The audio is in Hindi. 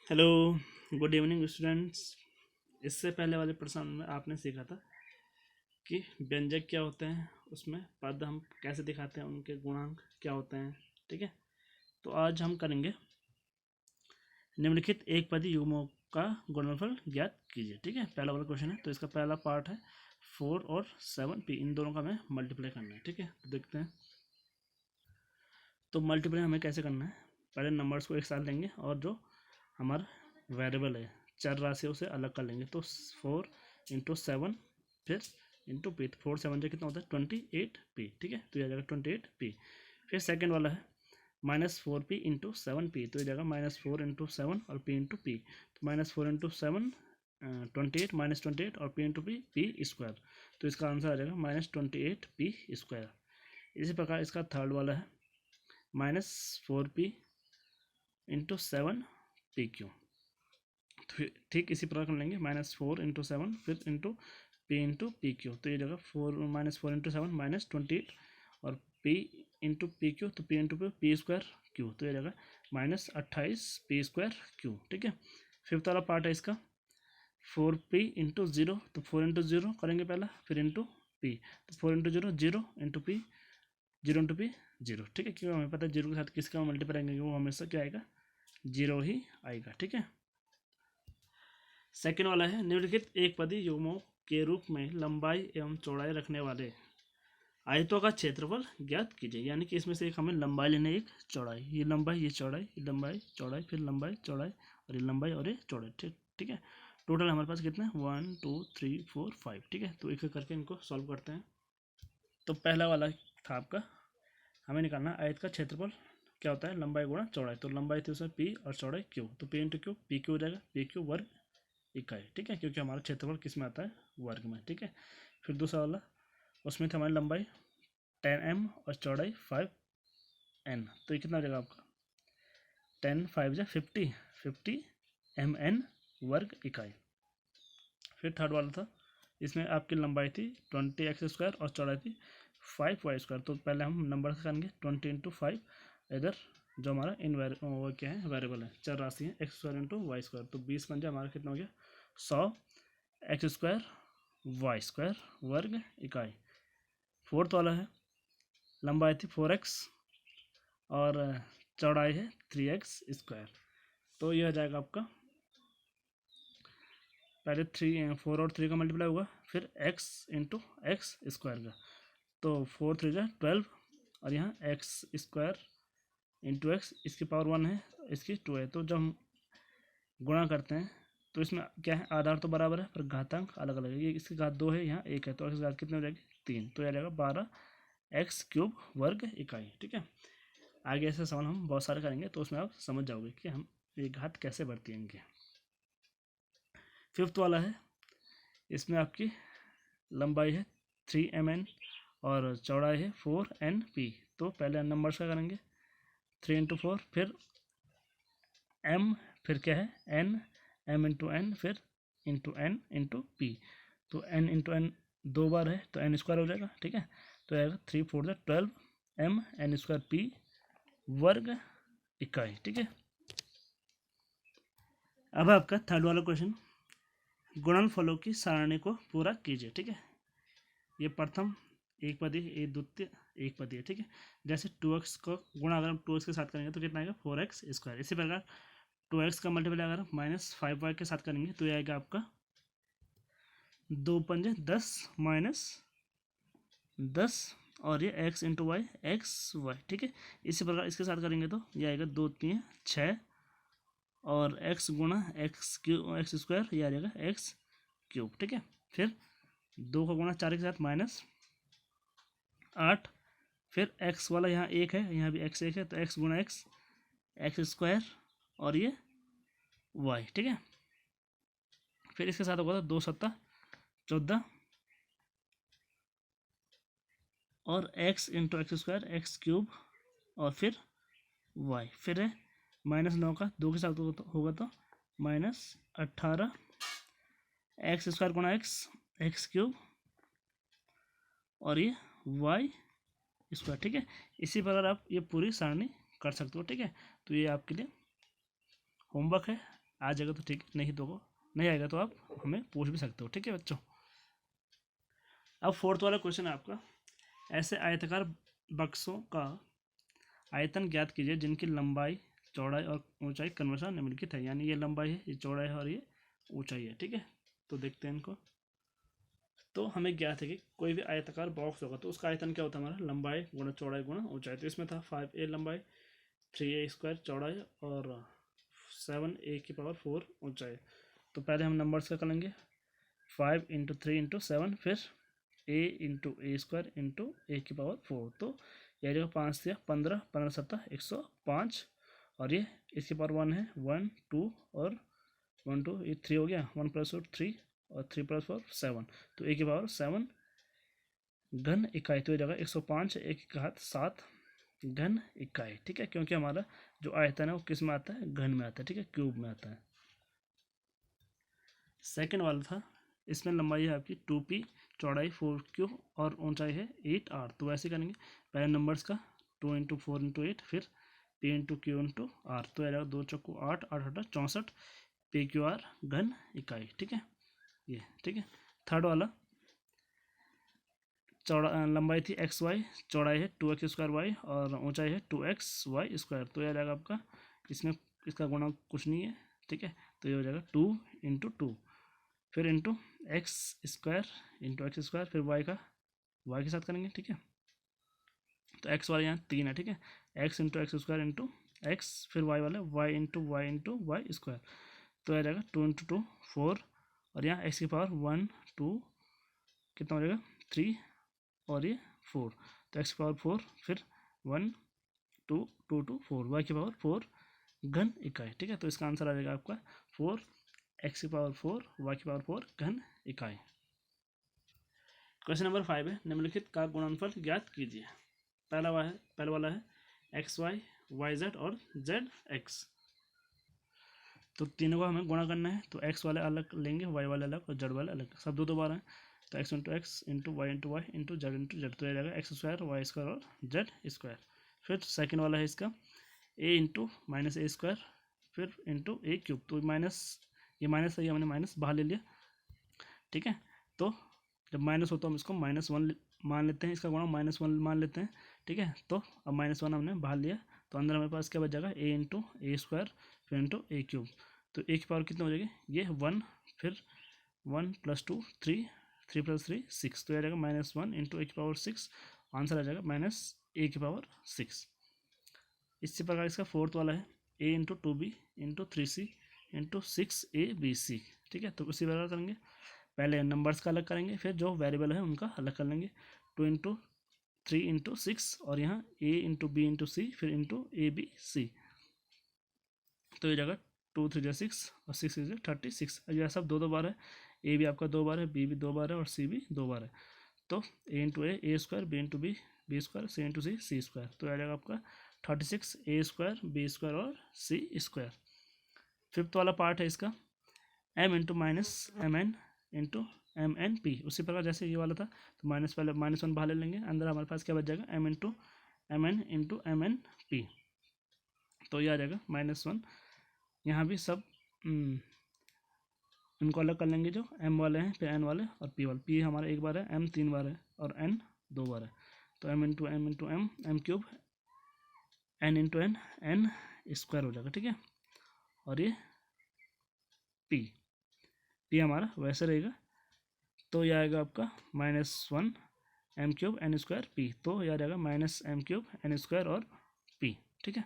Hello, good evening students. इससे पहले वाले प्रश्न में आपने सीखा था कि व्यंजक क्या होते हैं, उसमें पद हम कैसे दिखाते हैं, उनके गुणांक क्या होते हैं। ठीक है, तो आज हम करेंगे निम्नलिखित एक पदी युग्मों का गुणनफल ज्ञात कीजिए। ठीक है, पहला वाला क्वेश्चन है, तो इसका पहला पार्ट है 4 और 7p, इन दोनों का हमें मल्टीप्लाई करना है। ठीक है, तो देखते हैं। तो मल्टीप्लाई हमें कैसे करना है, पहले नंबर्स को एक साथ लेंगे और जो हमारा वेरिएबल है, चर राशि, उसे अलग कर लेंगे। तो 4 × 7 फिर इंटू पी, तो 4 × 7 जो कितना होता है 28p। ठीक है, तो ये आ जाएगा 28p। फिर सेकंड वाला है -4p × 7p, तो ये जाएगा -4 × 7 और p × p। तो -4 × 7 28, -28 और p × p p स्क्वायर, तो इसका आंसर आ जाएगा -28p स्क्वायर। इसी प्रकार इसका थर्ड वाला है -4p × 7pq, तो ठीक इसी प्रकार कर लेंगे, -4 × 7 फिर इंटू p × pq, तो ये जगह -4 × 7 -28 और p × pq, तो p × p स्क्वायर q, तो ये जगह -28p स्क्वायर q। ठीक है, फिफ्थ वाला पार्ट है इसका 4p × 0, तो 4 × 0 करेंगे पहला, फिर इंटू p, तो 4 × 0 0 × p, 0 × p 0। ठीक है, क्योंकि हमें पता है जीरो के साथ किसका मल्टीप्लाई करेंगे वो हमेशा क्या आएगा, जीरो ही आएगा। ठीक है, सेकेंड वाला है निम्नलिखित एक पदी युग्मों के रूप में लंबाई एवं चौड़ाई रखने वाले आयतों का क्षेत्रफल ज्ञात कीजिए। यानी कि इसमें से एक हमें लंबाई लेना है, एक चौड़ाई, ये लंबाई ये चौड़ाई, ये लंबाई चौड़ाई, फिर लंबाई चौड़ाई और ये लंबाई और ये चौड़ाई। ठीक ठीक है, टोटल हमारे पास कितना है 1 2 3 4 5। ठीक है, तो एक एक करके इनको सॉल्व करते हैं। तो पहला वाला था आपका, हमें निकालना आयत का क्षेत्रफल क्या होता है, लंबाई गुणा चौड़ाई। तो लंबाई थी उसमें p और चौड़ाई q, तो p × q, p q हो जाएगा p q वर्ग इकाई। ठीक है, क्योंकि हमारा क्षेत्रफल किस में आता है, वर्ग में। ठीक है, फिर दूसरा वाला, उसमें थी हमारी लंबाई 10m और चौड़ाई 5n, तो ये कितना हो जाएगा आपका 10 5 जा 50 50 mn वर्ग इकाई। फिर थर्ड वाला था, इसमें आपकी लंबाई थी 20x² और चौड़ाई थी 5y²। तो पहले हम नंबर से करेंगे 20 × 5, इधर जो हमारा वो क्या है, वेरिएबल है, चर राशि है, x² × y², तो 20 बन जाए हमारा कितना हो गया 100x² y² वर्ग इकाई। फोर्थ वाला है, लंबाई थी 4x और चौड़ाई है 3x², तो यह हो जाएगा आपका पहले 4 और 3 का मल्टीप्लाई होगा, फिर x × x² का, तो 4 3 जा 12 और यहाँ x² × x, इसकी पावर 1 है, इसकी 2 है। तो जब हम गुणा करते हैं तो इसमें क्या है, आधार तो बराबर है पर घातांक अलग अलग है, ये इसकी घात 2 है, यहाँ 1 है, तो इसकी घात कितनी हो जाएगी 3, तो यह जाएगा 12x³ वर्ग इकाई। ठीक है, आगे ऐसे सवाल हम बहुत सारे करेंगे, तो उसमें आप समझ जाओगे कि हम ये घात कैसे बढ़ती है इनकी। फिफ्थ वाला है, इसमें आपकी लंबाई है 3mn और चौड़ाई है 4np, तो पहले नंबर्स का करेंगे 3 × 4, फिर m, फिर क्या है n, m × n, फिर n × p, तो n × n 2 बार है तो n² हो जाएगा। ठीक है, तो आएगा 3 4 12 m n² p वर्ग इकाई। ठीक है, अब आपका थर्ड वाला क्वेश्चन, गुणनफलों की सारणी को पूरा कीजिए। ठीक है, ये प्रथम एक पदी, ये द्वितीय एक पदी है। ठीक है, जैसे 2x को गुणा अगर हम 2x के साथ करेंगे तो कितना आएगा 4x²। इसी प्रकार 2x का मल्टीप्लाई अगर -5y के साथ करेंगे तो ये आएगा आपका 2 पंजे 10 -10 और ये x × y xy। ठीक है, इसी प्रकार इसके साथ करेंगे तो ये आएगा 2 3 6 और x गुणा x² ये आ जाएगा x³। ठीक है, फिर 2 का गुणा 4 के साथ -8, फिर x वाला यहाँ 1 है, यहाँ भी x 1 है, तो x गुणा x² और ये y। ठीक है, फिर इसके साथ होगा 2 7 14 और x × x² x³ और फिर y, फिर है -9 का 2 के साथ होगा तो -18 x² गुणा x³ और ये y²। ठीक है, इसी प्रकार आप ये पूरी सारणी कर सकते हो। ठीक है, तो ये आपके लिए होमवर्क है, आ जाएगा तो ठीक, नहीं आएगा तो आप हमें पूछ भी सकते हो, ठीक है बच्चों। अब फोर्थ वाला क्वेश्चन है आपका, ऐसे आयताकार बक्सों का आयतन ज्ञात कीजिए जिनकी लंबाई, चौड़ाई और ऊंचाई क्रमशः निम्नलिखित है। यानी ये लंबाई है, ये चौड़ाई है और ये ऊंचाई है, ठीक है। तो देखते हैं इनको। तो हमें ज्ञात है कि कोई भी आयताकार बॉक्स होगा तो उसका आयतन क्या होता है हमारा, लंबाई गुणा चौड़ाई गुणा ऊंचाई। तो इसमें था 5a लंबाई, 3a स्क्वायर चौड़ाई और 7a की पावर 4 ऊंचाई। तो पहले हम नंबर्स का कर लेंगे, 5 इंटू 3 इंटू 7, फिर a into A square into a की पावर 4। तो यह जगह 5 से 15, 15 7 105, और ये इसकी पावर 1 है, 1 2 और 1 2, ये 3 हो गया, 1 प्लस 3 और 3 प्लस 4 7। तो ए की पावर 7 घन इकाई। तो ये जगह 105, एक का हाथ 7 घन इकाई, ठीक है। क्योंकि हमारा जो आयतन है वो किस में आता है, घन में आता है, ठीक है, क्यूब में आता है। सेकंड वाला था, इसमें लंबाई है आपकी 2p, चौड़ाई 4q और ऊंचाई है 8r। तो वैसे करेंगे, पहले नंबर्स का 2 इंटू 4 इंटू 8, फिर p into Q into R. तो आएगा 2 चौको 8, 8 8 64 p q r घन इकाई, ठीक है ये, ठीक है। थर्ड वाला, लंबाई थी एक्स वाई, चौड़ाई है 2x स्क्वायर वाई और ऊंचाई है 2x वाई स्क्वायर। तो यह आ जाएगा आपका, इसमें इसका गुणा कुछ नहीं है, ठीक है। तो ये हो जाएगा 2 इंटू 2, फिर into x square into x square, फिर वाई के साथ करेंगे, ठीक है। तो एक्स वाला यहाँ 3 है, ठीक है, x into x square into x, फिर वाई वाला वाई इंटू वाई स्क्वायर। तो आ जाएगा 2 इंटू 2 4, और यहाँ एक्स की पावर 1 2 कितना हो जाएगा 3 और ये 4। तो एक्स की पावर 4, फिर 1 2 2 2 4, वाई की पावर 4 घन इकाई, ठीक है। तो इसका आंसर आ जाएगा आपका 4 एक्स की पावर 4 वाई की पावर 4 घन इकाई। क्वेश्चन नंबर 5 है, निम्नलिखित का गुणनफल ज्ञात कीजिए। पहला वाला है एक्स वाई, वाई जेड और जेड एक्स। तो तीनों को हमें गुणा करना है। तो एक्स वाले अलग लेंगे, वाई वाले अलग और जेड वाले अलग, सब दो बार हैं। तो X into Y into Z. तो ये जाएगा एक्स स्क्वायर वाई स्क्वायर और जेड स्क्वायर। फिर सेकंड वाला है इसका A into minus A square, फिर इंटू ए क्यूब। तो ये माइनस है, हमने माइनस बाहर ले लिया, ठीक है। तो जब माइनस हो तो हम इसको -1 मान लेते हैं, इसका गुणा -1 मान लेते हैं, ठीक है। तो अब -1 हमने बाहर लिया, तो अंदर हमारे पास क्या बच जाएगा, ए इंटू ए स्क्वायर फिर इंटू ए क्यूब। तो ए की पावर कितना हो जाएगी, ये 1, फिर 1 + 2 3, 3 + 3 6। तो आ जाएगा -1 इंटू ए की पावर 6, आंसर आ जाएगा -a की पावर 6। इसी प्रकार इसका फोर्थ वाला है a into 2b into 3c into 6abc, ठीक है। तो उसी प्रकार करेंगे, पहले नंबर्स का अलग करेंगे, फिर जो वेरिएबल है उनका अलग कर लेंगे। 2 इंटू 3 इंटू 6 और यहाँ a into b into c फिर इंटू ए बी सी। तो ये जगह 2 3 6 और 6 6 36। यह सब दो बार है, a भी आपका 2 बार है, b भी 2 बार है और c भी 2 बार है। तो a into A square, b into B square, c into C square. तो आ जाएगा आपका 36 a स्क्वायर बी स्क्वायर और c स्क्वायर। फिफ्थ वाला पार्ट है इसका m into minus M N into M N P. उसी प्रकार जैसे ये वाला था, तो पहले -1 बाहर ले लेंगे, अंदर हमारे पास क्या बच जाएगा, m into M N P. तो ये आ जाएगा -1। यहाँ भी सब इनको अलग कर लेंगे, जो m वाले हैं, फिर n वाले और p वाले। p हमारा एक बार है, m 3 बार है और n 2 बार है। तो m into M cube n into n square हो जाएगा, ठीक है। और ये p हमारा वैसे रहेगा। तो यह आएगा आपका -1 m³ n² p। तो यह आ जाएगा -m³ n² और p, ठीक है।